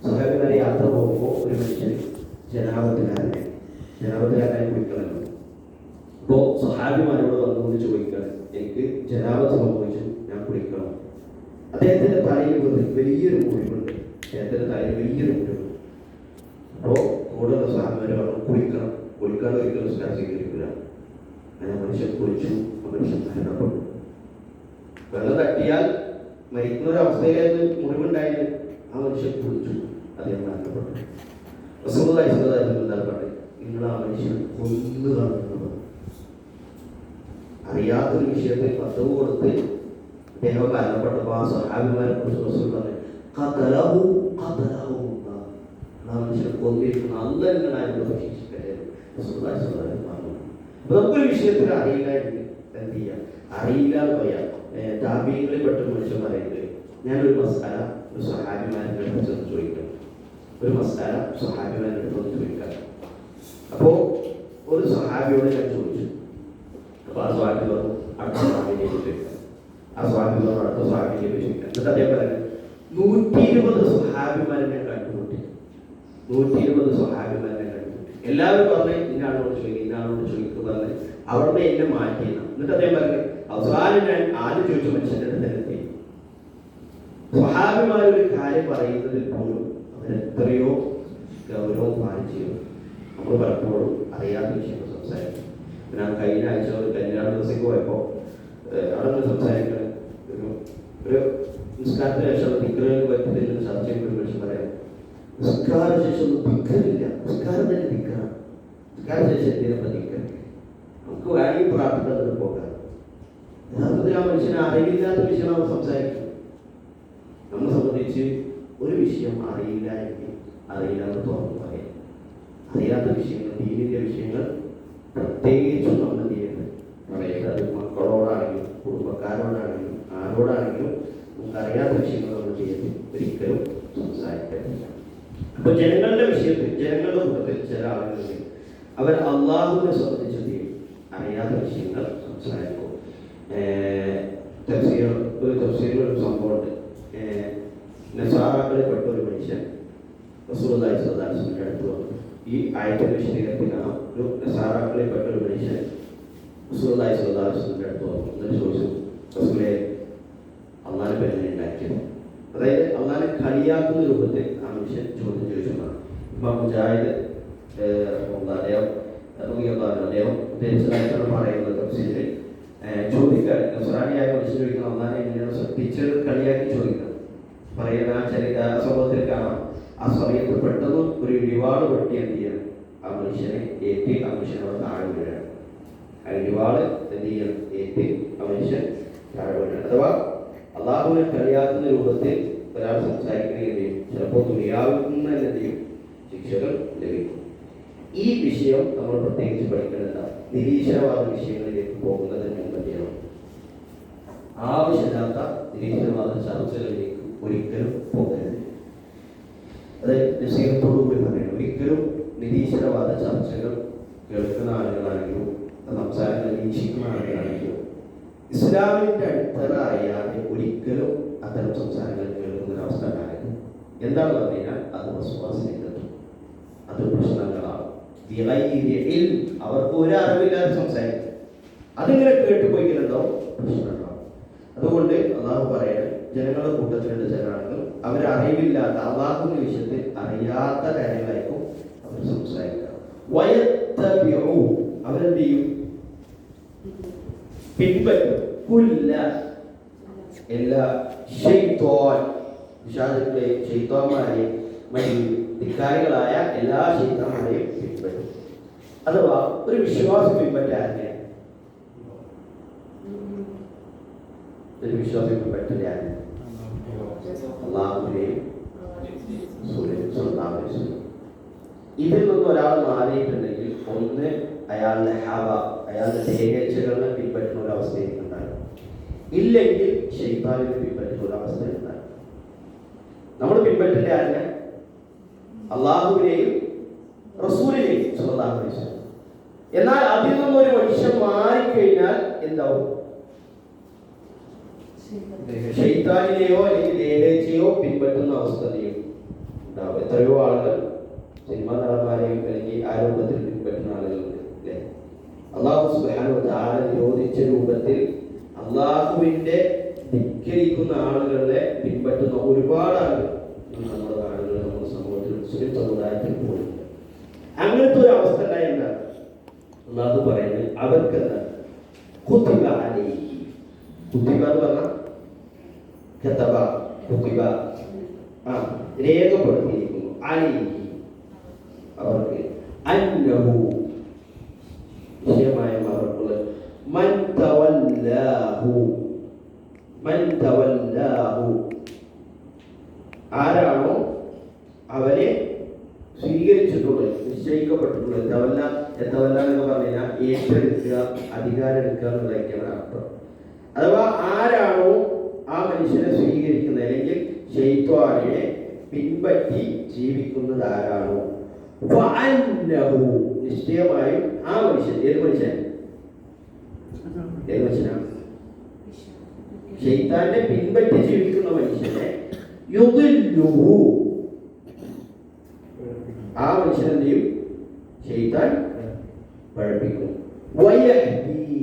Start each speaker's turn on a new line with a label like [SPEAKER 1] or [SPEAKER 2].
[SPEAKER 1] സ്വഹാബിമാരെ യാത്ര പോകുമ്പോൾ ഒരു മനുഷ്യൻ ജനാപത്തുകാരനായി കുളിക്കണമല്ലോ. അപ്പോൾ സ്വഹാബിമാരോട് വന്നുകൊണ്ട് ചോദിക്കണം, എനിക്ക് ജനാപത്ത് സംഭവിച്ചു, ഞാൻ കുളിക്കണം. അദ്ദേഹത്തിന്റെ തലയിൽ വലിയൊരു മുറിവുണ്ട്. അപ്പോൾ കൂടുതൽ സ്വഹാബിമാരെ പറഞ്ഞു, കുളിക്കാതെ ഒരിക്കലും നിസ്കാരം സ്വീകരിക്കില്ല. അങ്ങനെ മനുഷ്യൻ കുളിച്ചു, മനുഷ്യൻ മരണപ്പെട്ടു. വെള്ളം തട്ടിയാൽ മരിക്കുന്ന ഒരു അവസ്ഥയിലായിരുന്നു മുറിവുണ്ടായിരുന്നു. ആ മനുഷ്യൻ കുളിച്ചു, അദ്ദേഹം മരണപ്പെട്ടു. റസൂലുള്ളാഹി സ്വല്ലല്ലാഹു അലൈഹി വസല്ലം പറഞ്ഞു, നിങ്ങൾ ആ മനുഷ്യൻ കൊല്ലുകയാണെന്ന്. അറിയാത്തൊരു വിഷയത്തിൽ ഫത്വ കൊടുത്ത് അദ്ദേഹം മരണപ്പെട്ടപ്പോൾ ആ സ്വഹാബിമാരെ കുറിച്ച് റസൂൽ പറഞ്ഞു, ഖതലഹു ആ മനുഷ്യനെ കൊന്നിരിക്കുന്ന അള്ളാഹുവിനായിരുന്നു പ്രതീക്ഷിക്കട്ടെ. റസൂലുള്ളാഹി സ്വല്ലല്ലാഹു അലൈഹി വസല്ലം പറഞ്ഞു. അപ്പോൾ നമുക്കൊരു വിഷയത്തിൽ അറിയില്ല എന്ത് ചെയ്യാം, അറിയില്ല എന്ന് പറയാം. താബീങ്ങളിൽ പെട്ട മനുഷ്യൻ പറയുന്നത്, ഞാനൊരു മസാല ഒരു സ്വഹാബിമാരുടെ അടുത്ത് ചോദിക്കാം, അപ്പോൾ ഒരു സ്വഹാബിയോട് ഞാൻ ചോദിച്ചു. അപ്പോൾ ആ സ്വഹാബി പറഞ്ഞു, അടുത്ത സ്വഹാബിയിലേക്ക് ചോദിക്കാം. ആ സ്വഹാബി പറഞ്ഞു, അടുത്ത സ്വഹാബിയിലേക്ക് ചോദിക്കാം. എന്നിട്ട് അദ്ദേഹം പറഞ്ഞു, 120 സ്വഹാബിമാരെ ഞാൻ കണ്ടുമുട്ടി. എല്ലാവരും പറഞ്ഞ് ഇന്നാളോട് ചോദിക്കുക പറഞ്ഞ് അവിടെ എന്നെ മാറ്റിയെന്ന്. എന്നിട്ട് അദ്ദേഹം പറഞ്ഞു, അവസാനം ഞാൻ ആദ്യം ചോദിച്ച മനുഷ്യൻ്റെ അടുത്ത് എത്തി. സ്വഹാബിമാരൊരു കാര്യം പറയുന്നതിൽ പോലും അവരെത്രയോ ഗൗരവം പാലിച്ചു. നമ്മൾ പലപ്പോഴും അറിയാത്ത വിഷയങ്ങൾ സംസാരിക്കും. ഞാൻ കഴിഞ്ഞ ആഴ്ച ഒരു കല്യാണ ദിവസത്തേക്ക് പോയപ്പോൾ അവിടെ സംസാരിക്കണം, ഒരു നിസ്കാരത്തിന് ശേഷം ദിക്റുകൾക്ക് പറ്റുന്നതിൽ ചർച്ച ചെയ്യുന്ന മനുഷ്യൻ പറയാം, നിസ്കാര ശേഷം ദിക്റില്ല, നിസ്കാരം തന്നെ ദിക്റാണ്. നിസ്കാര ശേഷം എന്തിനപ്പം ദിക്ർ? നമുക്ക് വേണമെങ്കിൽ പ്രാർത്ഥന പോകാം. യഥാർത്ഥത്തിൽ ആ മനുഷ്യന് അറിവില്ലാത്ത വിഷയമാണ് സംസാരിക്കുന്നത്. നമ്മളെ സംബന്ധിച്ച് ഒരു വിഷയം അറിയില്ല എങ്കിൽ അറിയില്ലാന്ന് തുറന്നു പറയാം. അറിയാത്ത വിഷയങ്ങൾ, ദീനിന്റെ വിഷയങ്ങൾ പ്രത്യേകിച്ചും നമ്മൾ ചെയ്യുന്നത് പറയുന്നത്, അത് മക്കളോടാണെങ്കിലും കുടുംബക്കാരോടാണെങ്കിലും ആരോടാണെങ്കിലും നമുക്ക് അറിയാത്ത വിഷയങ്ങൾ നമ്മൾ ചെയ്യുന്നത് ഒരിക്കലും സംസാരിക്കുന്നില്ല. അപ്പൊ ജനങ്ങളുടെ വിഷയത്തിൽ, ജനങ്ങളുടെ കൂട്ടത്തിൽ ചില ആളുകളിൽ അവർ അള്ളാഹുവിനെ സംബന്ധിച്ച് അറിയാത്ത വിഷയങ്ങൾ സംസാരിക്കും. ഒരു സംഭവമുണ്ട്. നസാറാക്കളിൽ പെട്ട ഒരു മനുഷ്യൻ റസൂലുള്ളാഹി സ്വല്ലല്ലാഹു അലൈഹി വസല്ലം അടുത്ത് വന്നു. ഈ ആയത്തിന്റെ വിശദീകരണത്തിൽ കാണാം, ഒരു നസാറാക്കളിൽ പെട്ട ഒരു മനുഷ്യൻ റസൂലുള്ളാഹി സ്വല്ലല്ലാഹു അലൈഹി വസല്ലം അടുത്ത് വന്നു. എന്നിട്ട് ചോദിച്ചു, റസൂലേ, അള്ളാഹുവിനെ പേരിനെ ഉണ്ടാക്കിയത്, അതായത് അള്ളാഹിനെ കളിയാക്കുന്ന രൂപത്തിൽ ആ മനുഷ്യൻ ചോദ്യം ചോദിച്ചതാണ്. ഇമാം മുജാഹിദ് അദ്ദേഹം ഉദ്ദേശിച്ചതായിട്ടാണ് പറയുന്നത്. തഫ്സീറിൽ ചോദിക്കാൻ നസ്രാനിയായ മനുഷ്യൻ ചോദിക്കണം, അള്ളാഹിനെ എങ്ങനെയാണ് ടീച്ചർ കളിയാക്കി ചോദിക്കണം. പറയുന്ന ആ സംഭവത്തിൽ കാണാം, ആ സമയത്ത് പെട്ടെന്ന് ഒരു ഇടിവാള് പൊട്ടി എന്ത് ചെയ്യണം, ആ മനുഷ്യനെ ഏറ്റി ആ മനുഷ്യനോട് താഴെ വീഴാണ്. ആ ഇടിവാള് എന്ത് ചെയ്യണം, ഏറ്റി ആ മനുഷ്യൻ താഴെ വീഴാണ്. അഥവാ അള്ളാഹുവിനെ കളിയാക്കുന്ന രൂപത്തിൽ ഒരാൾ സംസാരിക്കുകയും ചിലപ്പോൾ ദുനിയാവുന്ന എന്ത് ചെയ്യും, ശിക്ഷകൾ ലഭിക്കും. ഈ വിഷയം നമ്മൾ പ്രത്യേകിച്ച് പഠിക്കേണ്ടത് നിരീശ്വരവാദ വിഷയങ്ങളിലേക്ക് പോകുന്നതിന് മുമ്പ് ചെയ്യണം. ആവശ്യമില്ലാത്ത നിരീശ്വരവാദ ചർച്ചകളിലേക്ക് ഒരിക്കലും പോകരുത്. അത് നിശ്ചയത്തോടുകൂടി പറയണം. ഒരിക്കലും നിരീശ്വരവാദ ചർച്ചകൾ കേൾക്കുന്ന ആളുകളാണെങ്കിലും സംസാരങ്ങൾ നിരീക്ഷിക്കുന്ന ആളുകളാണെങ്കിലും ഇസ്ലാമിന്റെ അടിത്തറ അറിയാതെ ഒരിക്കലും അത്തരം സംസാരങ്ങൾ കേൾക്കുന്ന ഒരവസ്ഥ ഉണ്ടായത്. എന്താണെന്ന് പറഞ്ഞു കഴിഞ്ഞാൽ അത് വസ്വാസിനെത്തും, അത് പ്രശ്നങ്ങളാണ്. അവർക്ക് ഒരു അറിവില്ലാതെ സംസാരിക്കും, അതിങ്ങനെ കേട്ടുപോയിക്കുന്നുണ്ടാവും, പ്രശ്നങ്ങളാവും. അതുകൊണ്ട് അള്ളാഹു പറയണേ, ജനങ്ങളുടെ കൂട്ടത്തിലുള്ള ജനങ്ങൾ അവരറിവില്ലാത്ത അള്ളാഹുവിന്റെ വിഷയത്തിൽ അറിയാത്ത കാര്യങ്ങളായിരിക്കും അവർ സംസാരിക്കുക. അവരെന്ത് ചെയ്യും, പിൻപറ്റും എല്ലാ ശൈത്വാന്മാരെയും മറ്റു ധിക്കാരികളായ എല്ലാ ശൈത്താന്മാരെയും പിൻപറ്റും. അഥവാ ഒരു വിശ്വാസം പിൻപറ്റാതെ ഒരു വിശ്വാസം പിൻപറ്റില്ല അള്ളാഹുവിനെയും ഇതിൽ നിന്ന് ഒരാൾ മാറിയിട്ടുണ്ടെങ്കിൽ ഒന്ന് അയാളുടെ അയാളുടെ ദേഹേച്ഛകളെ പിൻപറ്റുന്ന ഒരു അവസ്ഥയിൽ ഉണ്ടാകും, ഇല്ലെങ്കിൽ ശൈത്താനിനെ പിൻപറ്റുന്ന ഒരു അവസ്ഥയിൽ ഉണ്ടാകും. നമ്മൾ പിൻപറ്റേണ്ട ആരെ? അള്ളാഹുവിനെയും റസൂലിനെയും സ്വല്ലല്ലാഹു അലൈഹി വസല്ലം. എന്നാൽ അതിൽ നിന്നൊരു മനുഷ്യൻ മാറിക്കഴിഞ്ഞാൽ എന്താവും? ശൈത്താനിനെയോ അല്ലെങ്കിൽ ദേഹേച്ഛയോ പിൻപറ്റുന്ന അവസ്ഥ ചെയ്യും. ഉണ്ടാവും. എത്രയോ ആളുകൾ സിനിമാ നടന്മാരെയും അല്ലെങ്കിൽ ആ രൂപത്തിൽ പിൻപറ്റുന്ന ആളുകളുണ്ട് അല്ലേ? അള്ളാഹു സുബ്ഹാനഹു വ തആല നിരോധിച്ച രൂപത്തിൽ അള്ളാഹുവിന്റെ ധിക്കരിക്കുന്ന ആളുകളെ പിൻപറ്റുന്ന ഒരുപാട് ആളുകൾ നമ്മുടെ നാടുകളിൽ, നമ്മുടെ സമൂഹത്തിൽ, മുസ്ലിം സമുദായത്തിൽ പോയിട്ടുണ്ട്. അങ്ങനത്തെ ഒരു അവസ്ഥ ഉണ്ടായ എന്താണ് അള്ളാഹു പറയുന്നത്? അവർക്ക് എന്താണ്? കുതിബ അലൈഹി. കുതിബ എന്ന് പറഞ്ഞാൽ കതബ, കുതിബ രേഖപ്പെടുത്തിയിരിക്കുന്നു. അലൈഹി അവർക്ക് അന്നഹു നിശ്ചയമായ അവർക്കുള്ള മൻ തവല്ലാഹു, മൻ തവല്ലാഹു ആരാണോ അവനെ സ്വീകരിച്ചിട്ടുള്ളത്, നിശ്ചയിക്കപ്പെട്ടിട്ടുള്ളത്. തവല്ല എന്നൊക്കെ പറഞ്ഞു കഴിഞ്ഞാൽ ഏറ്റെടുക്കുക, അധികാരം എടുക്കുക എന്നുള്ളതൊക്കെയാണ് അർത്ഥം. അഥവാ ആരാണോ ആ മനുഷ്യനെ സ്വീകരിക്കുന്നത് അല്ലെങ്കിൽ ശൈത്വാനെ പിൻപറ്റി ജീവിക്കുന്നത് ആരാണോ, നിശ്ചയമായും ആ മനുഷ്യൻ, ഏത് മനുഷ്യൻ? ഏത് മനുഷ്യനാണ്? ശൈത്താനെ പിൻപറ്റി ജീവിക്കുന്ന മനുഷ്യനെ യുദില്ലുഹു, ആ മനുഷ്യനെന്തെയും ശൈത്താൻ പഴപ്പിക്കും. വയഹ്ദീ,